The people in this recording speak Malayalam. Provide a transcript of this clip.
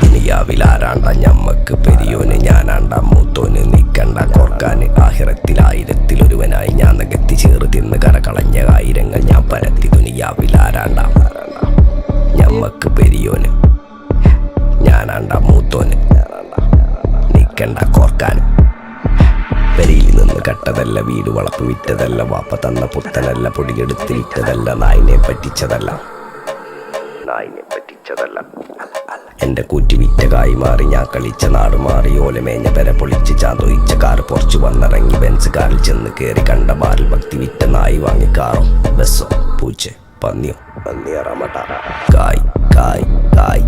ദുനിയാവിലാരാണ്ട ഞമ്മക്ക് പെരിയോന്, ഞാനാണ്ട മൂത്തോന്. നിക്കണ്ട കോർക്കാന് ആഹിറത്തിൽ ആയിരത്തിലൊരുവനായി ഞാൻ നികത്തി ചേറ് തിന്ന് കരകളഞ്ഞ ആയിരങ്ങൾ ഞാൻ പരത്തി. ദുനിയാവിലാരാണ്ട ഞമ്മക്ക് പെരിയോന്, ഞാനാണ്ട മൂത്തോന്. നിക്കണ്ട കോർക്കാന്. പെരിയിൽ നിന്ന് കട്ടതല്ല, വീട് വളപ്പ് വിറ്റതല്ല, വാപ്പ തന്ന പുത്തനല്ല, പൊടിയെടുത്ത് വിറ്റതല്ല, നായിനെ പറ്റിച്ചതല്ല. എന്റെ കൂറ്റി വിറ്റ കായി മാറി, ഞാൻ കളിച്ച നാട് മാറി. ഓലമേഞ്ഞ പെര പൊളിച്ച് ചാന്തൊയിച്ച കാറ് പൊറച്ചു വന്നിറങ്ങി. ബെൻസ് കാറിൽ ചെന്ന് കയറി, കണ്ട ബാറിൽ ഭക്തി വിറ്റ നായി വാങ്ങി. കാറോ ബസ്സോ പൂച്ച പന്നിയോ പന്നിയറമട്ട കായ് കായ് കായ്